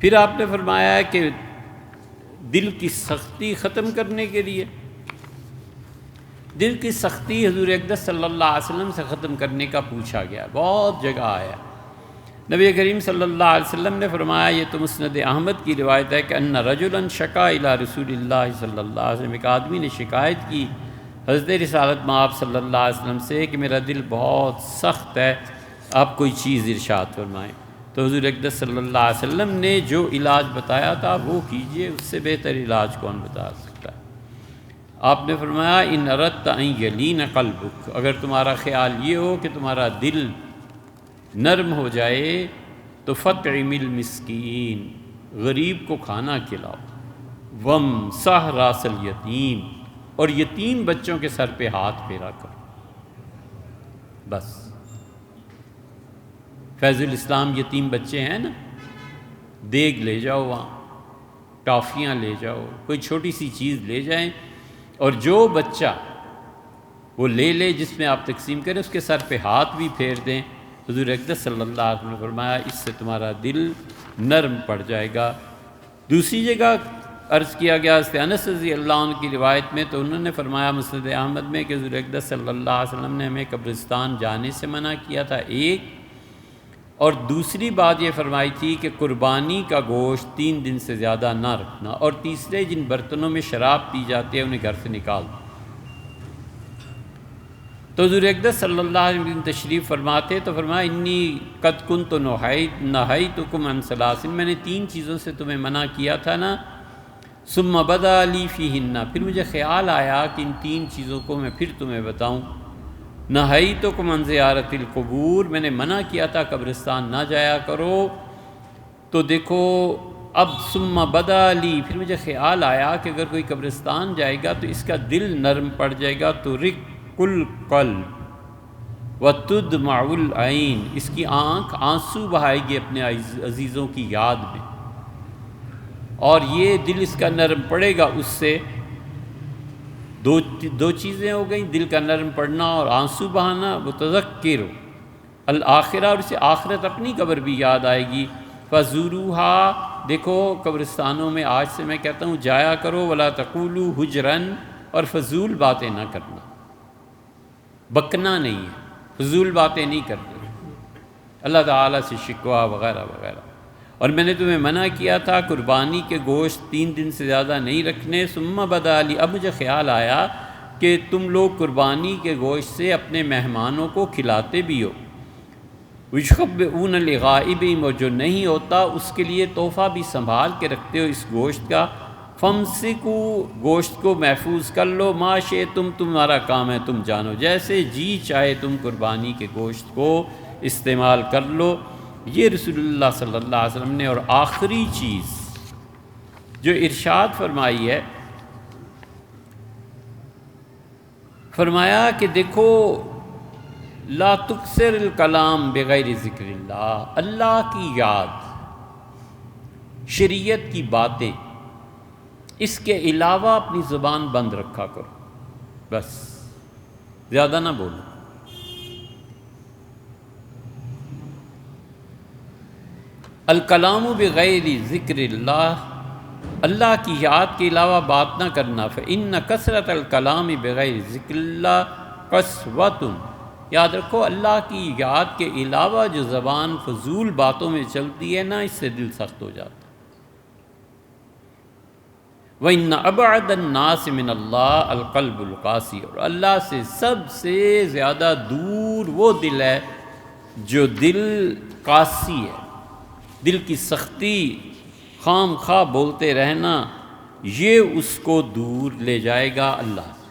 پھر آپ نے فرمایا ہے کہ دل کی سختی ختم کرنے کے لیے، دل کی سختی حضور اقدس صلی اللہ علیہ وسلم سے ختم کرنے کا پوچھا گیا، بہت جگہ آیا۔ نبی کریم صلی اللہ علیہ وسلم نے فرمایا، یہ تو مسند احمد کی روایت ہے کہ ان رجلا شکا الی رسول اللہ صلی اللہ علیہ وسلم، ایک آدمی نے شکایت کی حضرت رسالت مآب صلی اللہ علیہ وسلم سے کہ میرا دل بہت سخت ہے، آپ کوئی چیز ارشاد فرمائیں۔ تو حضور اقدس صلی اللہ علیہ وسلم نے جو علاج بتایا تھا وہ کیجئے، اس سے بہتر علاج کون بتا سکتا ہے؟ آپ نے فرمایا ان اردت ان یلین قلبک، اگر تمہارا خیال یہ ہو کہ تمہارا دل نرم ہو جائے تو فطعم المسکین، غریب کو کھانا کھلاؤ، وامسح راس الیتیم، اور یتیم بچوں کے سر پہ ہاتھ پھیرا کرو۔ بس فیض الاسلام یتیم بچے ہیں نا، دیگ لے جاؤ، وہاں ٹافیاں لے جاؤ، کوئی چھوٹی سی چیز لے جائیں، اور جو بچہ وہ لے لے جس میں آپ تقسیم کریں، اس کے سر پہ ہاتھ بھی پھیر دیں۔ حضور اقدس صلی اللہ علیہ وسلم نے فرمایا اس سے تمہارا دل نرم پڑ جائے گا۔ دوسری جگہ عرض کیا گیا حضرت انس رضی اللہ عنہ کی روایت میں، تو انہوں نے فرمایا مسند احمد میں کہ حضور اقدس صلی اللہ علیہ وسلم نے ہمیں قبرستان جانے سے منع کیا تھا، ایک، اور دوسری بات یہ فرمائی تھی کہ قربانی کا گوشت 3 دن سے زیادہ نہ رکھنا، اور تیسرے جن برتنوں میں شراب پی جاتی ہے انہیں گھر سے نکال دو۔ تو حضور اقدس صلی اللہ علیہ وسلم تشریف فرماتے تو فرمایا انی قد کنت نہیتکم عن ثلاث، میں نے 3 چیزوں سے تمہیں منع کیا تھا نا، ثم بدا لی فیہن، پھر مجھے خیال آیا کہ ان 3 چیزوں کو میں پھر تمہیں بتاؤں۔ نہیتکم عن زیارت القبور، میں نے منع کیا تھا قبرستان نہ جایا کرو، تو دیکھو اب ثم بدا لی، پھر مجھے خیال آیا کہ اگر کوئی قبرستان جائے گا تو اس کا دل نرم پڑ جائے گا، تو رق القلب وتدمع العین، اس کی آنکھ آنسو بہائے گی اپنے عزیزوں کی یاد میں، اور یہ دل اس کا نرم پڑے گا، اس سے دو چیزیں ہو گئیں، دل کا نرم پڑنا اور آنسو بہانا، وتذکر الآخرہ، اور اسے آخرت اپنی قبر بھی یاد آئے گی۔ فزوروہا، دیکھو قبرستانوں میں آج سے میں کہتا ہوں جایا کرو، ولا تقولوا حجرن، اور فضول باتیں نہ کرنا، بکنا نہیں ہے، فضول باتیں نہیں کرنا، اللہ تعالیٰ سے شکوہ وغیرہ وغیرہ۔ اور میں نے تمہیں منع کیا تھا قربانی کے گوشت 3 دن سے زیادہ نہیں رکھنے، ثم بدا لی، اب مجھے خیال آیا کہ تم لوگ قربانی کے گوشت سے اپنے مہمانوں کو کھلاتے بھی ہو، وَيُشْخَبِّئُونَ لِغَائِبِهِمْ، اور جو نہیں ہوتا اس کے لیے تحفہ بھی سنبھال کے رکھتے ہو اس گوشت کا، فَامْسِكُوا، گوشت کو محفوظ کر لو، مَا شِئْتُمْ، تمہارا کام ہے تم جانو، جیسے جی چاہے تم قربانی کے گوشت کو استعمال کر لو۔ یہ رسول اللہ صلی اللہ علیہ وسلم نے، اور آخری چیز جو ارشاد فرمائی ہے، فرمایا کہ دیکھو لا تکثر الکلام بغیر ذکر اللہ، اللہ کی یاد، شریعت کی باتیں، اس کے علاوہ اپنی زبان بند رکھا کرو، بس زیادہ نہ بولو۔ الکلام بغیر ذکر اللہ، اللہ کی یاد کے علاوہ بات نہ کرنا، فإن کثرت الکلام بغیر ذکر اللہ قسوۃ، یاد رکھو اللہ کی یاد کے علاوہ جو زبان فضول باتوں میں چلتی ہے نا، اس سے دل سخت ہو جاتا ہے۔ وَإِنَّ أَبْعَدَ النَّاسِ مِنَ اللَّهِ الْقَلْبُ الْقَاسِي، اور اللہ سے سب سے زیادہ دور وہ دل ہے جو دل قاسی ہے، دل کی سختی، خام خواہ بولتے رہنا، یہ اس کو دور لے جائے گا اللہ سے۔